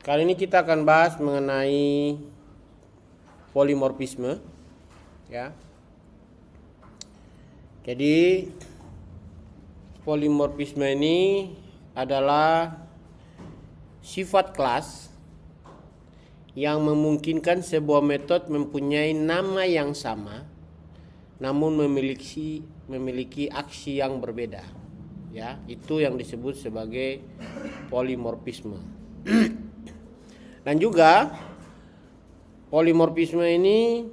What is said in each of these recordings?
Kali ini kita akan bahas mengenai polimorfisme, ya. Jadi polimorfisme ini adalah sifat kelas yang memungkinkan sebuah metode mempunyai nama yang sama namun memiliki aksi yang berbeda. Ya, itu yang disebut sebagai polimorfisme. Dan juga polimorfisme ini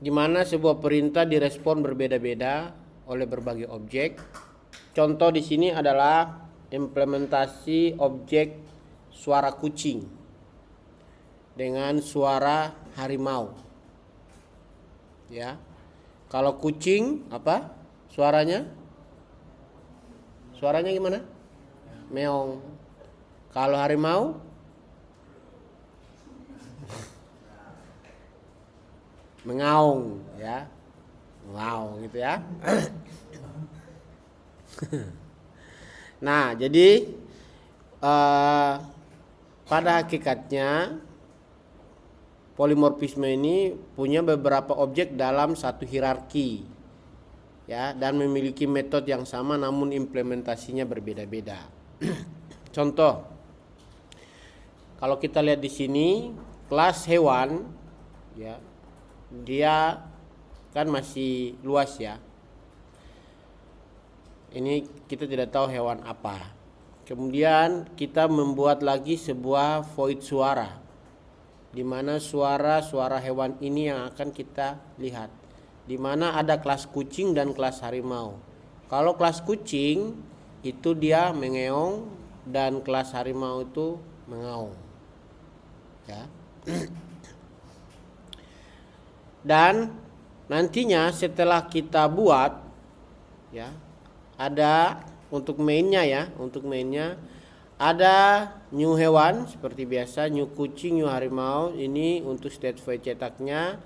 di mana sebuah perintah direspon berbeda-beda oleh berbagai objek. Contoh di sini adalah implementasi objek suara kucing dengan suara harimau. Ya. Kalau kucing apa? Suaranya? Suaranya gimana? Meong. Kalau harimau? Mengaung, ya. Wow, gitu ya. Nah, jadi pada hakikatnya polimorfisme ini punya beberapa objek dalam satu hierarki, ya, dan memiliki metode yang sama namun implementasinya berbeda-beda. Contoh, kalau kita lihat di sini kelas hewan, ya, dia kan masih luas ya. Ini kita tidak tahu hewan apa. Kemudian kita membuat lagi sebuah void suara, di mana suara hewan ini yang akan kita lihat. Di mana ada kelas kucing dan kelas harimau. Kalau kelas kucing itu dia mengeong dan kelas harimau itu mengaung. Ya. Dan nantinya setelah kita buat, ya, ada untuk mainnya ya, ada new hewan seperti biasa, new kucing, new harimau. Ini untuk state void cetaknya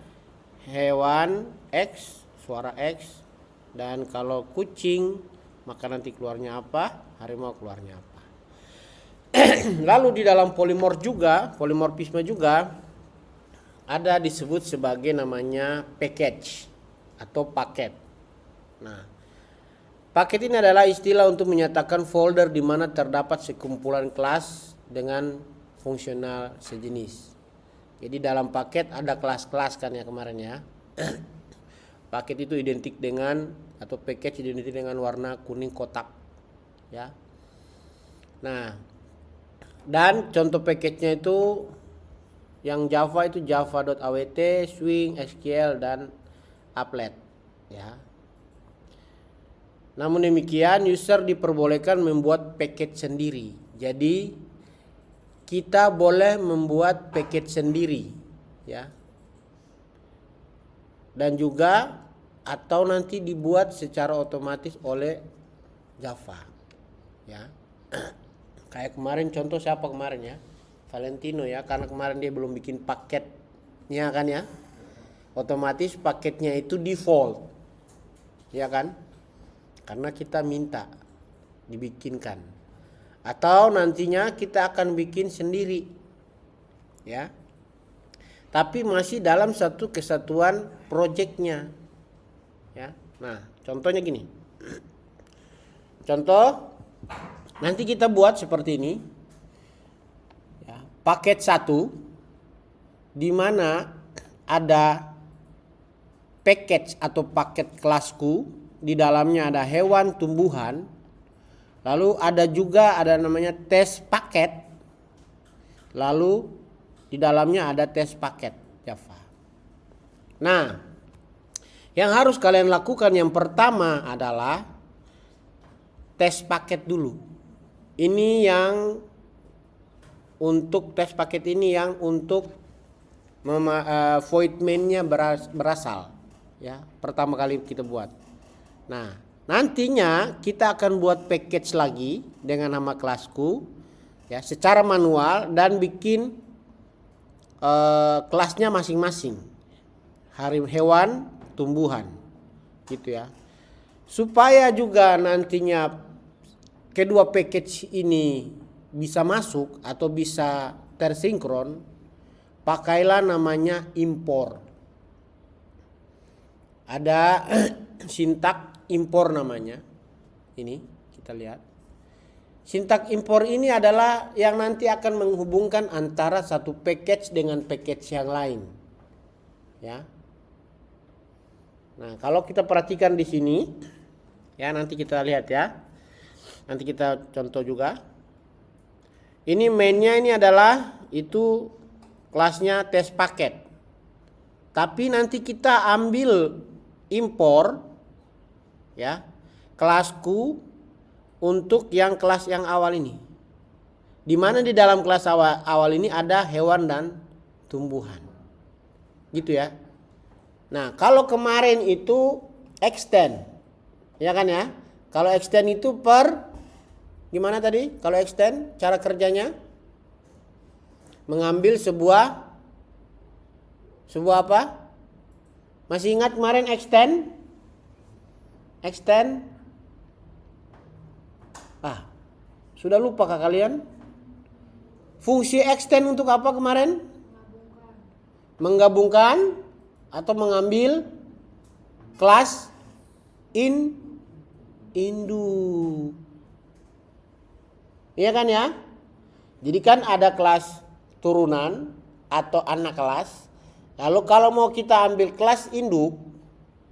hewan X, suara X, dan kalau kucing maka nanti keluarnya apa, harimau keluarnya apa. Lalu di dalam polimorfisme juga ada disebut sebagai namanya package atau paket. Nah, paket ini adalah istilah untuk menyatakan folder di mana terdapat sekumpulan kelas dengan fungsional sejenis. Jadi dalam paket ada kelas-kelas kan ya kemarin ya. Paket itu identik dengan atau package identik dengan warna kuning kotak, ya. Nah, dan contoh package-nya itu yang Java itu java.awt, swing, SQL, dan applet, ya. Namun demikian user diperbolehkan membuat package sendiri. Jadi kita boleh membuat package sendiri, ya. Dan juga atau nanti dibuat secara otomatis oleh Java, ya. Kayak kemarin contoh siapa kemarin ya? Valentino ya, karena kemarin dia belum bikin paketnya kan ya. Otomatis paketnya itu default. Ya kan? Karena kita minta dibikinkan. Atau nantinya kita akan bikin sendiri. Ya. Tapi masih dalam satu kesatuan projectnya. Ya. Nah, contohnya gini. Contoh, nanti kita buat seperti ini. Paket 1 di mana ada package atau paket kelasku, di dalamnya ada hewan, tumbuhan. Lalu ada namanya tes paket. Lalu di dalamnya ada tes paket Java. Nah, yang harus kalian lakukan yang pertama adalah tes paket dulu. Ini yang untuk tes paket ini yang untuk void main-nya berasal, ya, pertama kali kita buat. Nah, nantinya kita akan buat package lagi dengan nama kelasku, ya, secara manual dan bikin kelasnya masing-masing, hewan, tumbuhan, gitu ya. Supaya juga nantinya kedua package ini bisa masuk atau bisa tersinkron, pakailah namanya impor. Ada sintak impor namanya. Ini kita lihat. Sintak impor ini adalah yang nanti akan menghubungkan antara satu package dengan package yang lain. Ya. Nah, kalau kita perhatikan di sini, ya nanti kita lihat ya. Nanti kita contoh juga. Ini mainnya ini adalah itu kelasnya test paket. Tapi nanti kita ambil impor ya kelasku untuk yang kelas yang awal ini. Di mana di dalam kelas awal ini ada hewan dan tumbuhan. Gitu ya. Nah, kalau kemarin itu extend. Ya kan ya? Kalau extend itu gimana tadi? Kalau extend cara kerjanya mengambil sebuah apa? Masih ingat kemarin extend? Extend? Sudah lupa kah kalian? Fungsi extend untuk apa kemarin? Menggabungkan atau mengambil kelas induk. Iya kan ya? Jadi kan ada kelas turunan atau anak kelas. Lalu kalau mau kita ambil kelas induk,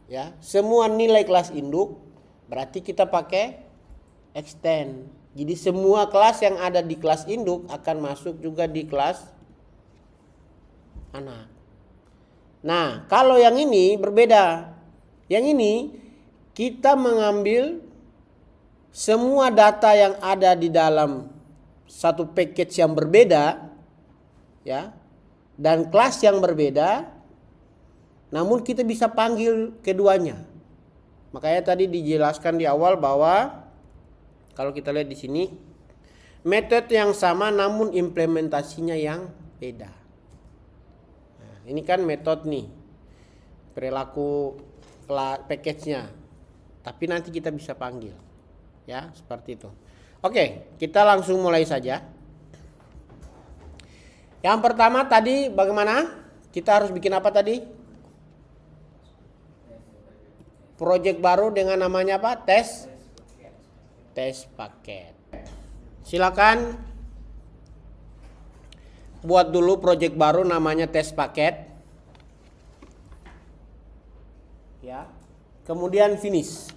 ya, semua nilai kelas induk berarti kita pakai extend. Jadi semua kelas yang ada di kelas induk akan masuk juga di kelas anak. Nah, kalau yang ini berbeda. Yang ini kita mengambil semua data yang ada di dalam satu package yang berbeda, ya, dan kelas yang berbeda, namun kita bisa panggil keduanya. Makanya tadi dijelaskan di awal bahwa kalau kita lihat di sini metode yang sama namun implementasinya yang beda. Nah, ini kan metode nih perilaku package-nya, tapi nanti kita bisa panggil, ya seperti itu. Oke, kita langsung mulai saja. Yang pertama tadi bagaimana? Kita harus bikin apa tadi? Project baru dengan namanya apa? Test paket. Silakan buat dulu project baru namanya test paket. Ya. Kemudian finish.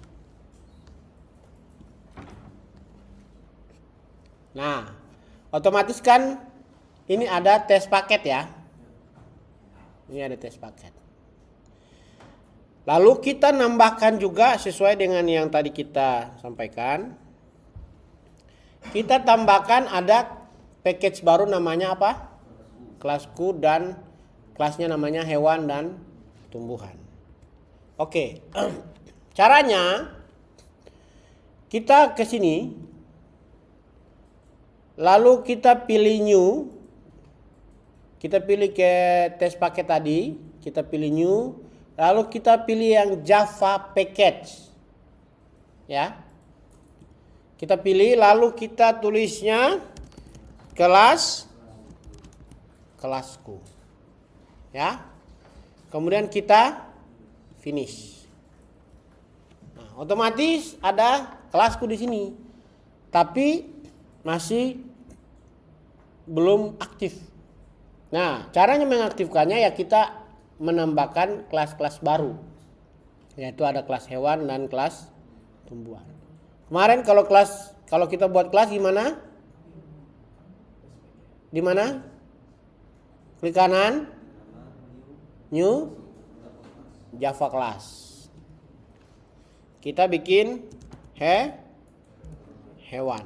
Nah, otomatis kan ini ada test paket ya. Ini ada test paket. Lalu kita nambahkan juga sesuai dengan yang tadi kita sampaikan. Kita tambahkan ada package baru namanya apa? Kelasku dan kelasnya namanya hewan dan tumbuhan. Oke. Caranya kita ke sini. Lalu kita pilih new. Kita pilih ke test paket tadi, kita pilih new. Lalu kita pilih yang Java package. Ya. Kita pilih lalu kita tulisnya kelasku. Ya. Kemudian kita finish. Nah, otomatis ada kelasku di sini. Tapi masih belum aktif. Nah, caranya mengaktifkannya ya kita menambahkan kelas-kelas baru. Yaitu ada kelas hewan dan kelas tumbuhan. Kemarin kalau kita buat kelas gimana? Di mana? Klik kanan. New Java class. Kita bikin hewan.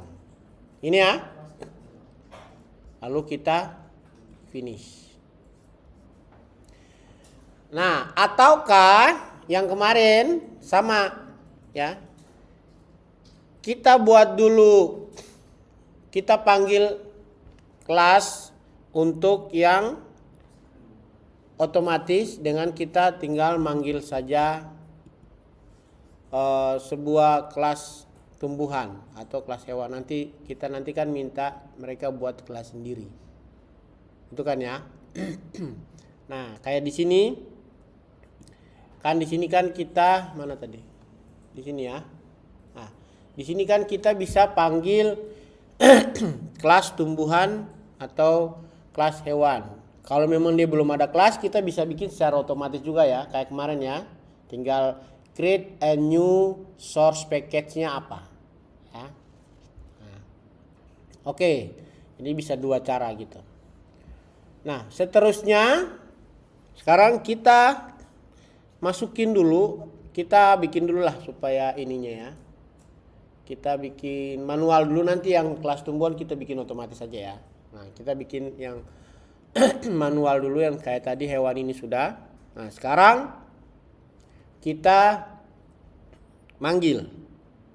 Ini ya. Lalu kita finish. Nah, ataukah yang kemarin sama ya. Kita buat dulu, kita panggil kelas untuk yang otomatis dengan kita tinggal manggil saja sebuah kelas tumbuhan atau kelas hewan. Nanti kita kan minta mereka buat kelas sendiri. Itu kan ya. Nah, kayak di sini. Kan di sini kan kita mana tadi? Di sini ya. Nah, di sini kan kita bisa panggil kelas tumbuhan atau kelas hewan. Kalau memang dia belum ada kelas, kita bisa bikin secara otomatis juga ya, kayak kemarin ya. Tinggal create a new source package-nya apa. Ya. Nah. Oke, ini bisa dua cara gitu. Nah, seterusnya sekarang kita masukin dulu, kita bikin dulu lah supaya ininya ya. Kita bikin manual dulu, nanti yang kelas tumbuhan kita bikin otomatis saja ya. Nah, kita bikin yang manual dulu yang kayak tadi hewan ini sudah. Nah, sekarang kita manggil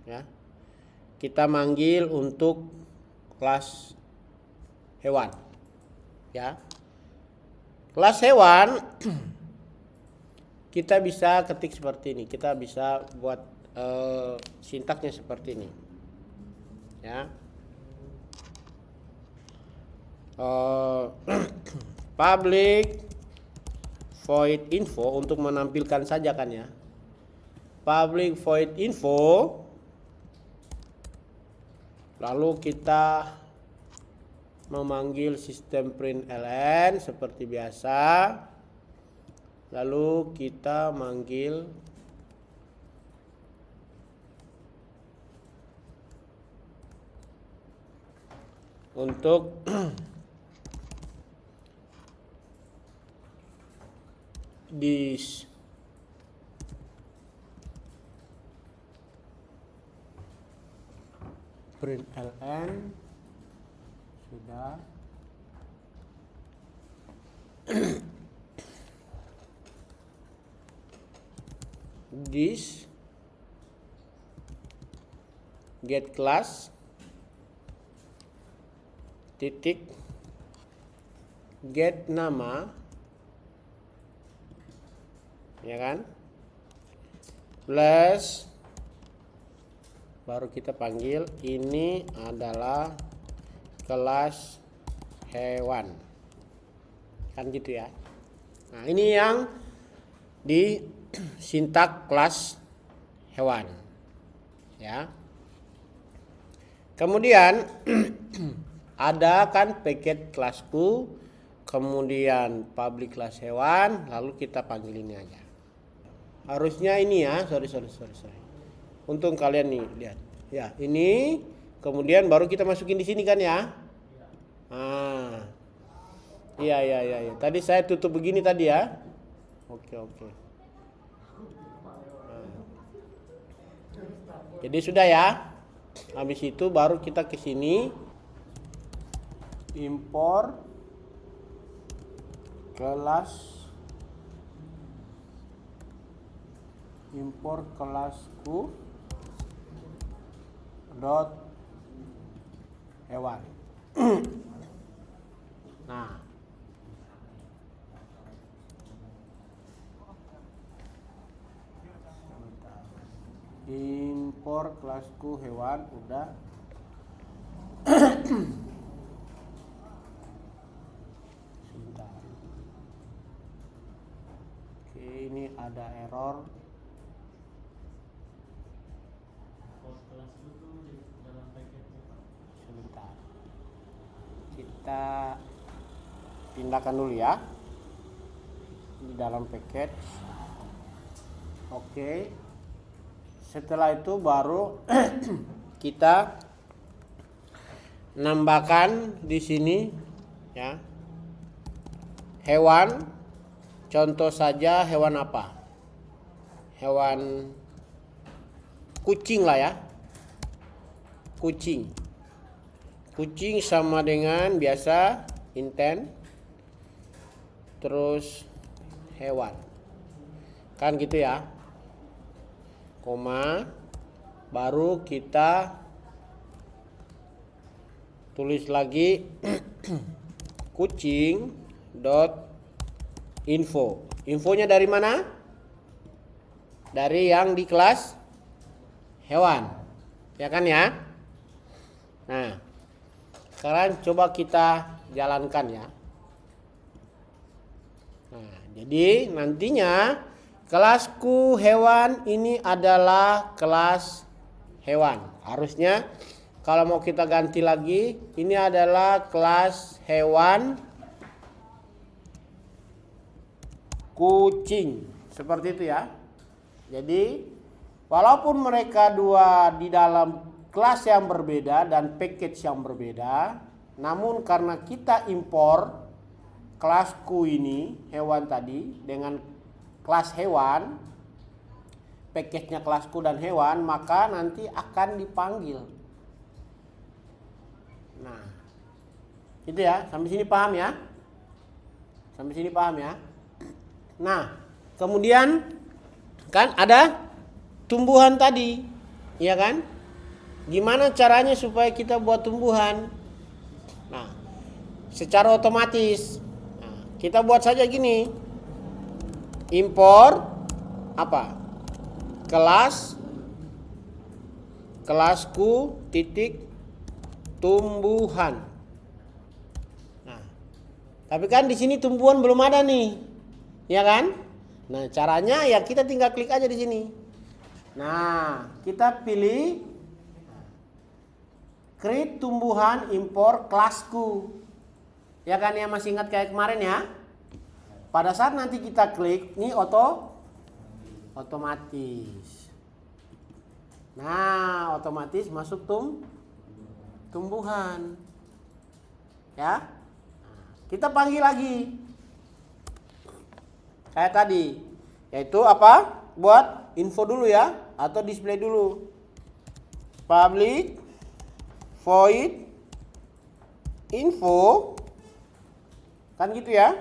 ya. Kita manggil untuk kelas hewan ya. Kelas hewan kita bisa ketik seperti ini. Kita bisa buat sintaksnya seperti ini ya. Public void info untuk menampilkan saja kan ya. Public void info, lalu kita memanggil sistem println seperti biasa, lalu kita manggil untuk this println sudah this get class titik get nama ya kan, plus baru kita panggil ini adalah kelas hewan kan gitu ya. Nah, ini yang di sintak kelas hewan ya. Kemudian ada kan paket kelasku, kemudian public kelas hewan, lalu kita panggil ini aja. Harusnya ini ya, sorry. Untung kalian nih lihat. Ya, ini kemudian baru kita masukin di sini kan ya. Ah. Iya. Tadi saya tutup begini tadi ya. Oke. Nah. Jadi sudah ya. Habis itu baru kita ke sini import kelasku dot hewan. Nah, import kelasku hewan udah. Sebentar. Oke, ini ada error. Sebentar. Kita pindahkan dulu ya di dalam package. Oke. Setelah itu baru kita nambahkan di sini ya. Hewan, contoh saja hewan apa? Hewan kucing lah ya. Kucing sama dengan biasa intent terus hewan kan gitu ya, koma, baru kita tulis lagi kucing dot info. Infonya dari mana? Dari yang di kelas hewan Ya kan ya? Nah, sekarang coba kita jalankan ya. Nah, jadi nantinya kelasku hewan ini adalah kelas hewan. Harusnya kalau mau kita ganti lagi, ini adalah kelas hewan kucing. Seperti itu ya. Jadi walaupun mereka dua di dalam kelas yang berbeda dan package yang berbeda, namun karena kita impor kelasku ini, hewan tadi, dengan kelas hewan, package-nya kelasku dan hewan, maka nanti akan dipanggil. Nah, itu ya, sampai sini paham ya? Sampai sini paham ya? Nah, kemudian kan ada tumbuhan tadi, ya kan? Gimana caranya supaya kita buat tumbuhan? Nah, secara otomatis, kita buat saja gini. Impor apa? Kelasku titik tumbuhan. Nah, tapi kan di sini tumbuhan belum ada nih. Ya kan? Nah, caranya ya kita tinggal klik aja di sini. Nah, kita pilih create tumbuhan impor kelasku. Ya kan, ya masih ingat kayak kemarin ya? Pada saat nanti kita klik, ini otomatis. Nah, otomatis masuk tumbuhan. Ya. Kita panggil lagi. Kayak tadi. Yaitu apa? Buat info dulu ya, atau display dulu. Public void info. Kan gitu ya.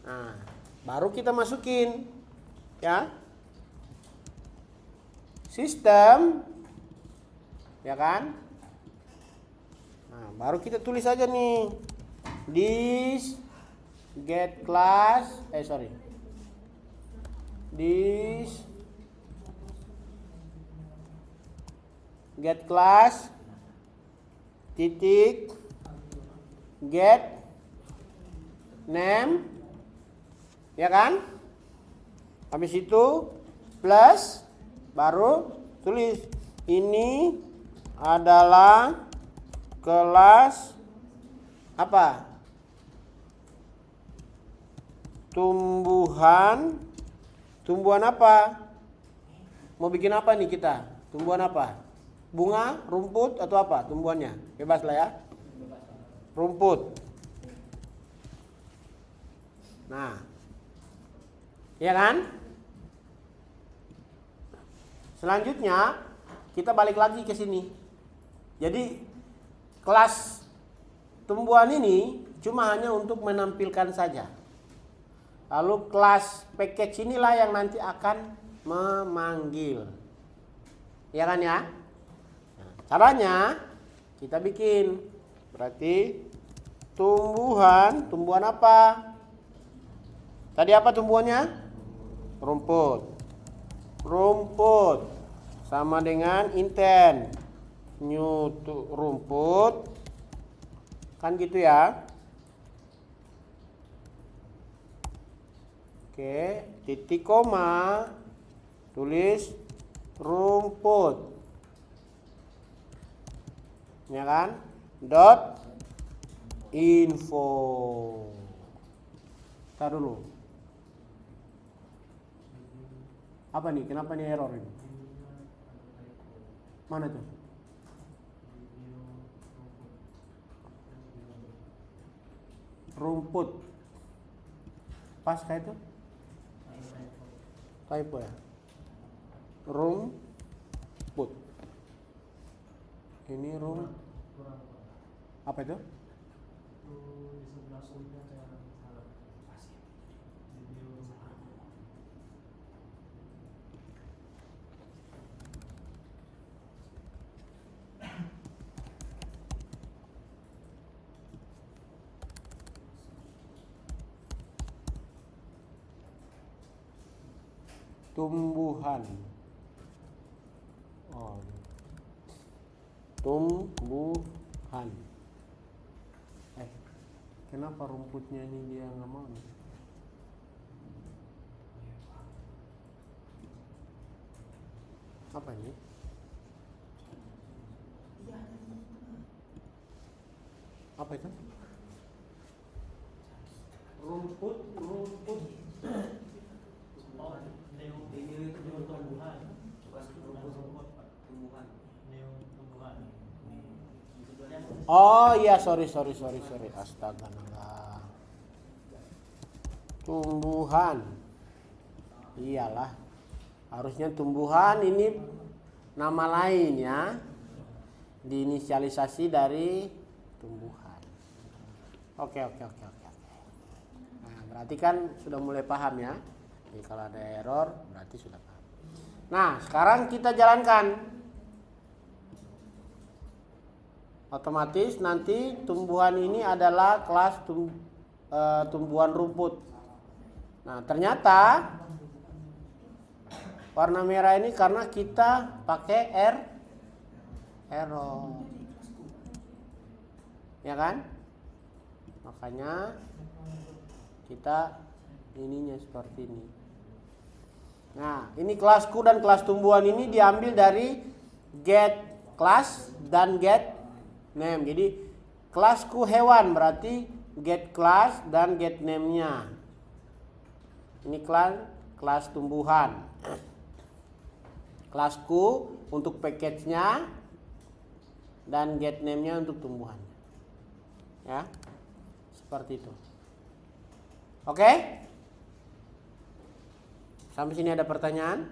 Nah, baru kita masukin ya. Sistem. Ya kan? Nah, baru kita tulis aja nih. This get class this get class titik get name, ya kan? Habis itu plus, baru tulis ini adalah kelas apa? Tumbuhan apa? Mau bikin apa nih kita? Tumbuhan apa? Bunga, rumput, atau apa tumbuhannya? Bebas lah ya. Rumput. Nah, ya kan? Selanjutnya kita balik lagi ke sini. Jadi kelas tumbuhan ini cuma hanya untuk menampilkan saja. Lalu kelas package inilah yang nanti akan memanggil. Ya kan ya? Nah, caranya kita bikin. Berarti tumbuhan apa? Tadi apa tumbuhannya? Rumput. Sama dengan intent. New rumput. Kan gitu ya. Oke, titik koma, tulis rumput. Ya kan? Dot info. Tar dulu. Apa nih? Kenapa nih error ini? Mana tuh? Rumput. Pas kayak itu? Typo ya. Rumput. Ini apa itu? Tumbuhan. tumbuhan. Kenapa rumputnya ini dia nggak mau nih? Apa ini? Apa itu? Rumput. Ini tumbuhan. Oh iya, sorry. Astaga, naga. Tumbuhan. Iyalah. Harusnya tumbuhan ini nama lain ya. Diinisialisasi dari tumbuhan. Oke. Nah, berarti kan sudah mulai paham ya. Jadi kalau ada error berarti sudah paham. Nah, sekarang kita jalankan. Otomatis nanti tumbuhan ini adalah kelas tumbuhan rumput. Nah, ternyata warna merah ini karena kita pakai error. Ya kan? Makanya kita ininya seperti ini. Nah, ini kelasku dan kelas tumbuhan ini diambil dari get class dan get name. Jadi kelasku hewan berarti get class dan get name-nya. Ini kelas tumbuhan. Kelasku untuk package-nya dan get name-nya untuk tumbuhan. Ya. Seperti itu. Oke? Sampai sini ada pertanyaan?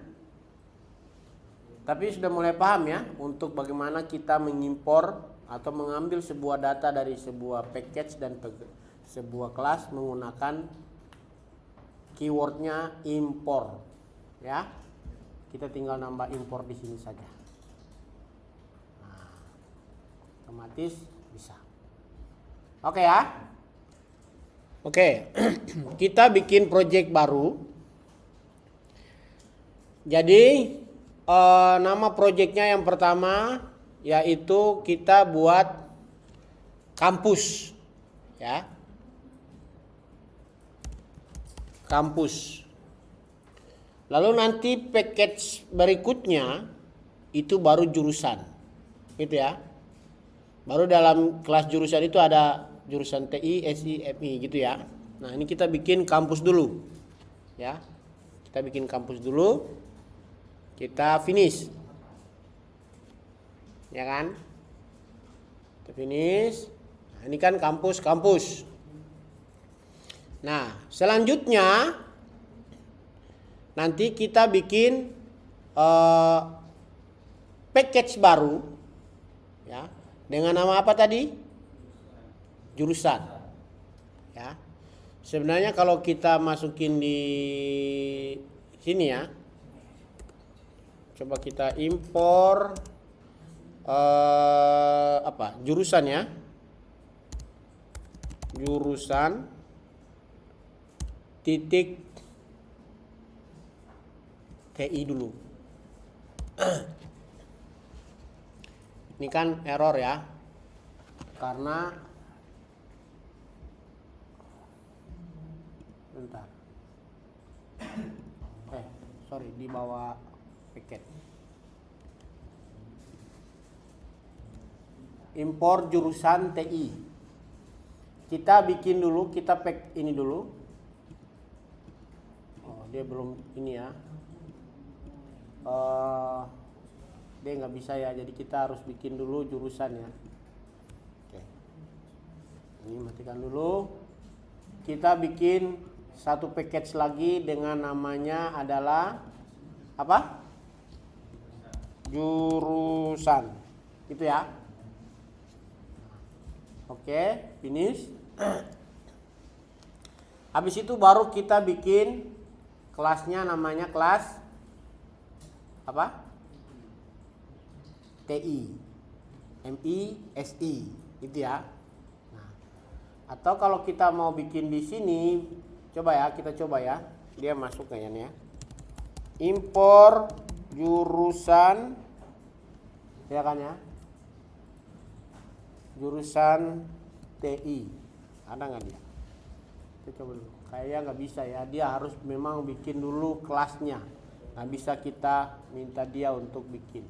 Tapi sudah mulai paham ya untuk bagaimana kita mengimpor atau mengambil sebuah data dari sebuah package dan sebuah kelas menggunakan keywordnya import. Ya, kita tinggal nambah import di sini saja. Nah, otomatis bisa. Oke ya. Oke, kita bikin project baru. Jadi nama projectnya yang pertama yaitu kita buat kampus, ya, kampus. Lalu nanti package berikutnya itu baru jurusan, gitu ya. Baru dalam kelas jurusan itu ada jurusan TI, SI, MI, gitu ya. Nah, ini kita bikin kampus dulu, ya. Kita bikin kampus dulu, kita finish. Ya kan? Kita finish. Nah, ini kan kampus. Nah, selanjutnya nanti kita bikin package baru, ya, dengan nama apa tadi? Jurusan. Ya. Sebenarnya kalau kita masukin di sini ya, coba kita impor jurusan ya, jurusan titik TI dulu. Ini kan error ya, karena bentar, sorry, di bawah paket. Impor jurusan TI. Kita bikin dulu, kita pack ini dulu. Oh, dia belum ini ya. Dia nggak bisa ya, jadi kita harus bikin dulu jurusannya. Oke. Ini matikan dulu. Kita bikin satu package lagi dengan namanya adalah apa? Jurusan. Gitu ya. Oke, finish. Habis itu baru kita bikin kelasnya, namanya kelas apa? TI, MI, SI, gitu ya. Nah, atau kalau kita mau bikin di sini, kita coba ya. Dia masuk kayaknya ya. Impor jurusan, ya kan ya? jurusan TI. Ada nggak dia? Kita coba dulu. Kayaknya nggak bisa ya. Dia harus memang bikin dulu kelasnya. Nggak bisa kita minta dia untuk bikin.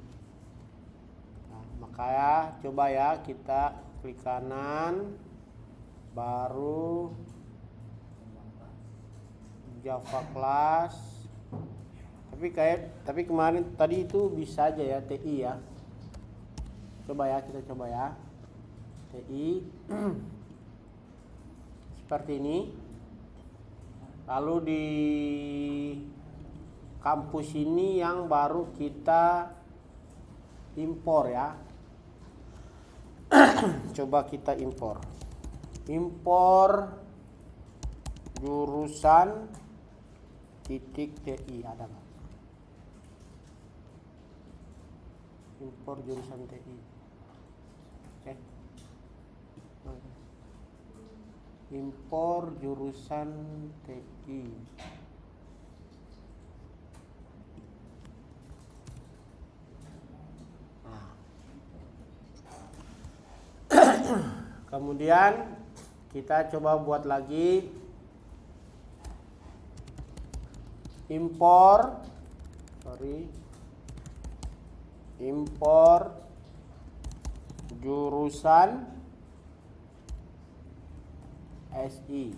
Nah, makanya coba ya kita klik kanan, baru Java class. Tapi kemarin tadi itu bisa aja ya TI ya. Coba ya, kita coba ya. TI seperti ini. Lalu di kampus ini yang baru kita impor ya. Coba kita impor jurusan titik TI, ada nggak? Impor jurusan TI. Oke. Impor jurusan TI. Nah. Kemudian kita coba buat lagi impor jurusan SI.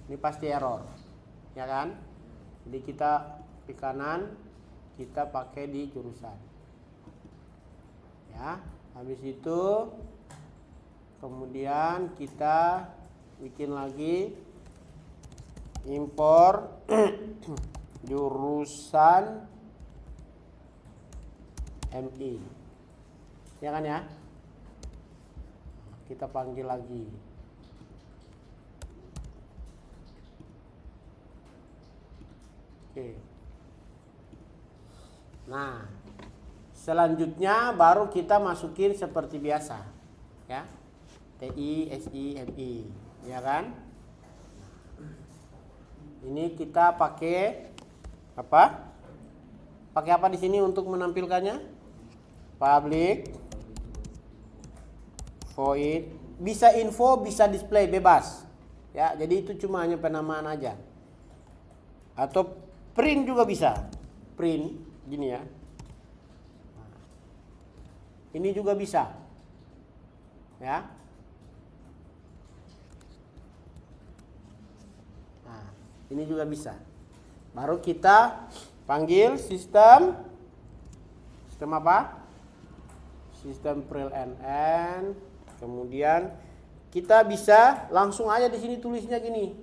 Ini pasti error, ya kan? Jadi kita di kanan, kita pakai di jurusan. Ya, habis itu kemudian kita bikin lagi impor jurusan MI, ya kan ya? Kita panggil lagi. Oke. Nah, selanjutnya baru kita masukin seperti biasa, ya. TI, SI, MI, ya kan? Ini kita pakai apa? Pakai apa di sini untuk menampilkannya? Public void, bisa info, bisa display, bebas. Ya, jadi itu cuma hanya penamaan aja. Atau print juga bisa. Print gini ya. Ini juga bisa. Ya. Nah, ini juga bisa. Baru kita panggil sistem apa? Sistem prinln. Kemudian kita bisa langsung aja di sini tulisnya gini.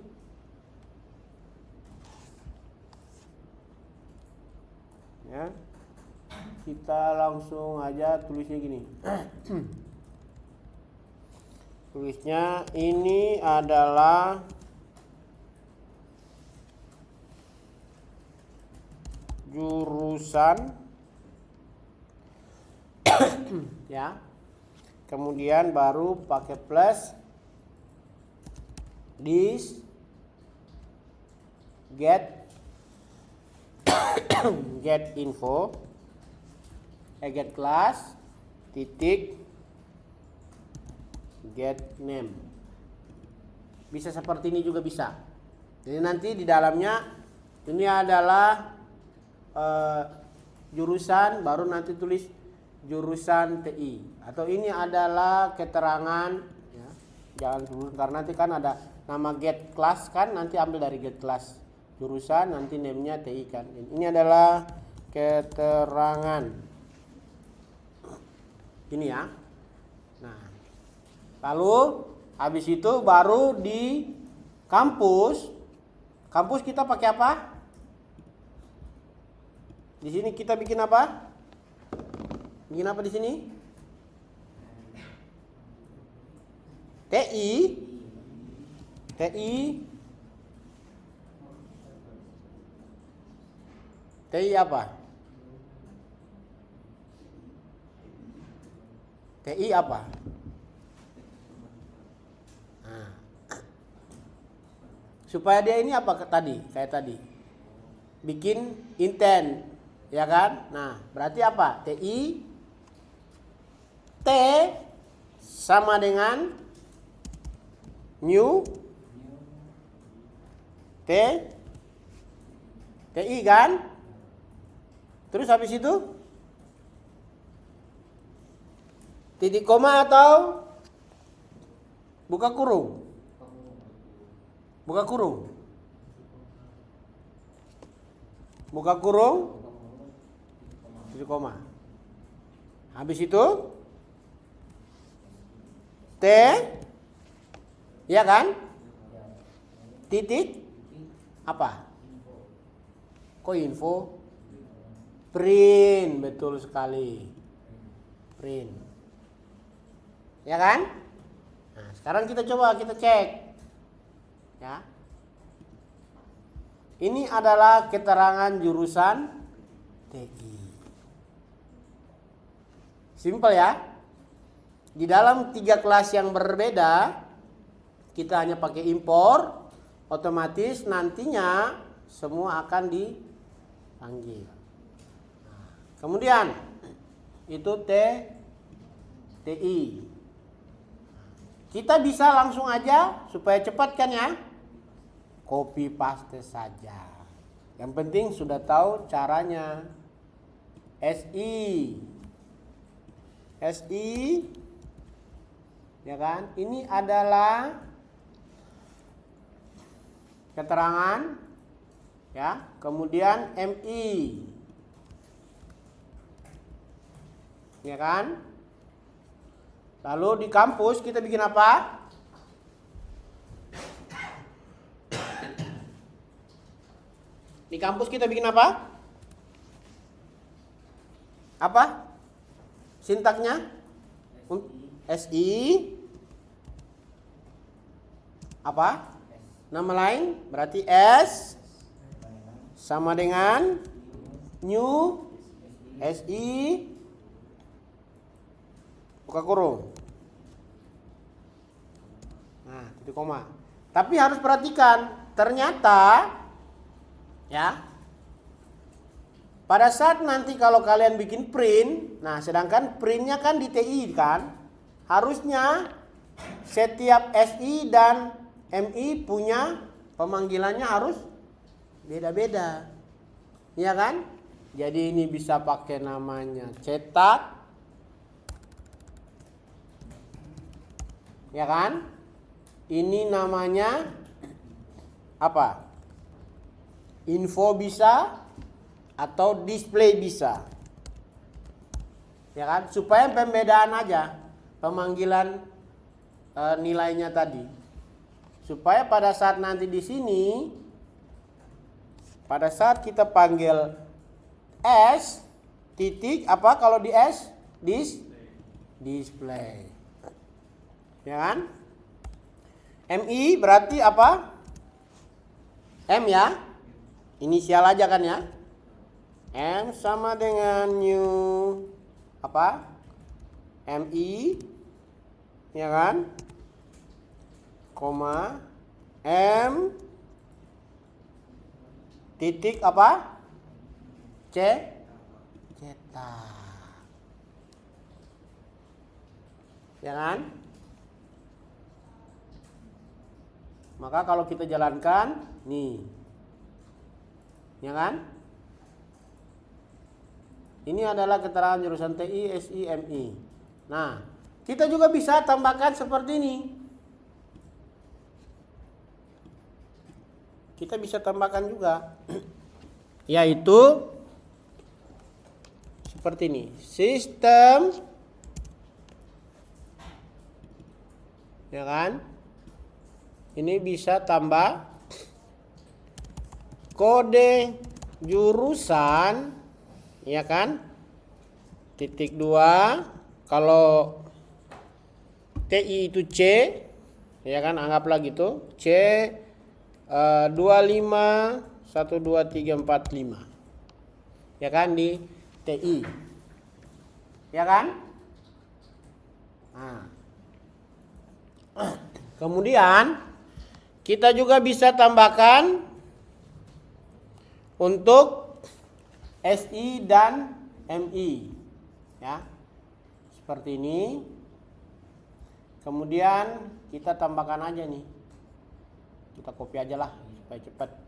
Ya. Kita langsung aja tulisnya gini. Tulisnya ini adalah jurusan ya. Kemudian baru pakai plus this get info get class titik get name. Bisa seperti ini juga bisa. Jadi nanti di dalamnya ini adalah jurusan, baru nanti tulis jurusan TI, atau ini adalah keterangan ya, jangan dulu karena nanti kan ada nama get class kan, nanti ambil dari get class jurusan, nanti name-nya TI kan. Ini adalah keterangan ini ya. Nah, lalu habis itu baru di kampus kita pakai apa? Di sini kita bikin apa? Bikin apa di sini? TI apa? TI apa? Nah. Supaya dia ini apa tadi? Kayak tadi. Bikin intent, ya kan? Nah, berarti apa? TI T sama dengan new TI kan? Terus habis itu titik koma atau buka kurung? Buka kurung. Buka kurung, titik koma. Habis itu T, ya kan? Titik apa? Kok info? Print, betul sekali. Print. Ya kan? Nah, sekarang kita coba kita cek. Ya. Ini adalah keterangan jurusan TI. Simpel ya. Di dalam 3 kelas yang berbeda, kita hanya pakai impor, otomatis nantinya semua akan dipanggil. Kemudian itu TI. Kita bisa langsung aja supaya cepat kan ya. Copy paste saja. Yang penting sudah tahu caranya. SI. Ya kan? Ini adalah keterangan ya. Kemudian MI. Ya kan? Lalu di kampus kita bikin apa? Di kampus kita bikin apa? Apa? Sintaknya? SI. Apa? Nama lain? Berarti S sama dengan new SI buka kurung. Nah, titik koma. Tapi harus perhatikan, ternyata ya, pada saat nanti kalau kalian bikin print, nah sedangkan printnya kan di TI kan, harusnya setiap SI dan MI punya pemanggilannya harus beda-beda, ya kan? Jadi ini bisa pakai namanya cetak, ya kan? Ini namanya apa? Info bisa atau display bisa, ya kan? Supaya pembedaan aja pemanggilan nilainya tadi, supaya pada saat nanti di sini, pada saat kita panggil S titik apa kalau di S display, ya kan? MI berarti apa? M ya. Inisial aja kan ya. M sama dengan new apa? MI, ya kan? Koma M titik apa? Cetak. Ya kan? Maka kalau kita jalankan nih, ya kan? Ini adalah keterangan jurusan TI, SI, MI. Nah, kita juga bisa tambahkan seperti ini. Kita bisa tambahkan juga, yaitu seperti ini. Sistem, ya kan? Ini bisa tambah kode jurusan, ya kan? Titik 2. Kalau TI itu C, ya kan? Anggaplah gitu. C 25 1 2 3 4 5. Ya kan, di TI. Ya kan? Nah. Kemudian kita juga bisa tambahkan untuk SI dan MI, ya, seperti ini. Kemudian kita tambahkan aja nih. Kita copy aja lah supaya cepat.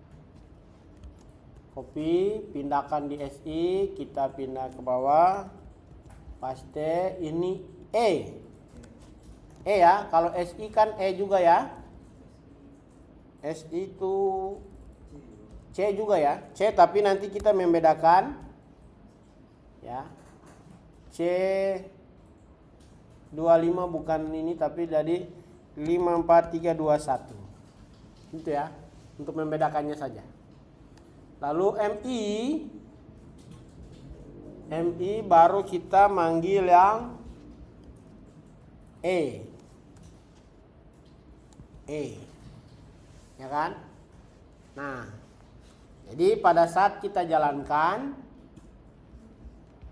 Copy, pindahkan di SI, kita pindah ke bawah. Paste, ini E. E ya, kalau SI kan E juga ya. SI itu C juga ya. C tapi nanti kita membedakan ya. C 25 bukan ini tapi jadi 54321. Gitu ya. Untuk membedakannya saja. Lalu MI baru kita manggil yang E. Ya kan? Nah, jadi pada saat kita jalankan,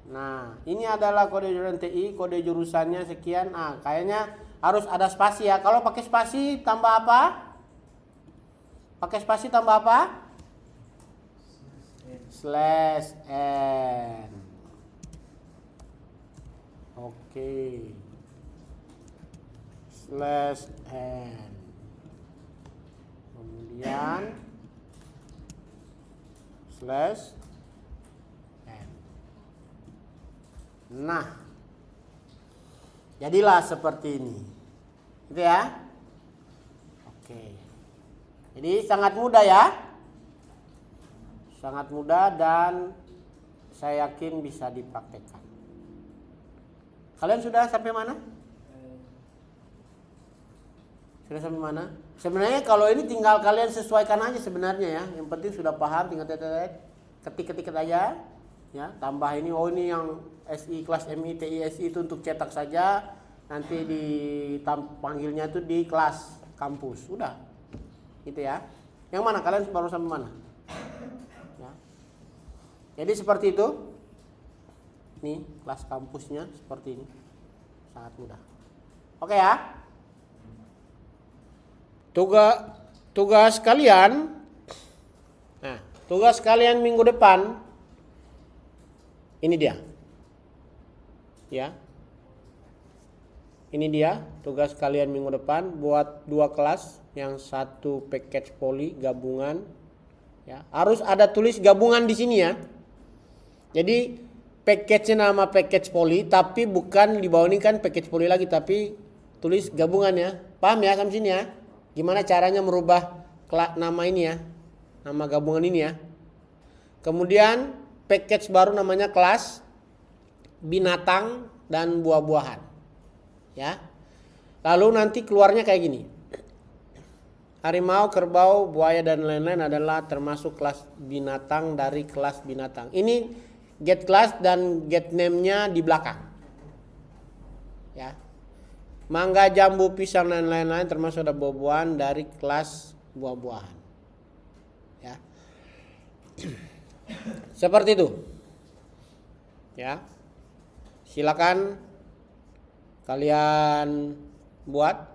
nah ini adalah kode jurusan TI, kode jurusannya sekian. Nah, kayaknya harus ada spasi ya. Kalau pakai spasi tambah apa? Pakai spasi tambah apa? /n. Oke. /n. Kemudian /n. Nah, jadilah seperti ini, gitu ya. Oke. Jadi sangat mudah ya. Sangat mudah dan saya yakin bisa dipraktekkan. Kalian sudah sampai mana? Sudah sampai mana? Sebenarnya kalau ini tinggal kalian sesuaikan aja sebenarnya ya. Yang penting sudah paham, tinggal ketik aja. Ya, tambah ini, oh ini yang SI kelas MI TI SI itu untuk cetak saja. Nanti panggilnya itu di kelas kampus. Udah. Gitu ya. Yang mana? Kalian baru sampai mana? Ya. Jadi seperti itu. Nih, kelas kampusnya seperti ini. Sangat mudah. Oke ya. Tugas kalian. Nah, tugas kalian minggu depan ini dia. Ya. Ini dia tugas kalian minggu depan, buat 2 kelas, yang satu package poli gabungan. Ya, harus ada tulis gabungan di sini ya. Jadi package-nya nama package poli, tapi bukan di bawah ini kan package poli lagi, tapi tulis gabungan ya. Paham ya sampai sini ya? Gimana caranya merubah nama ini ya, nama gabungan ini ya. Kemudian package baru namanya kelas binatang dan buah-buahan ya. Lalu nanti keluarnya kayak gini. Harimau, kerbau, buaya dan lain-lain adalah termasuk kelas binatang dari kelas binatang. Ini get class dan get name-nya di belakang. Ya. Mangga, jambu, pisang dan lain-lain termasuk ada buah-buahan dari kelas buah-buahan. Ya. Seperti itu. Ya. Silakan kalian buat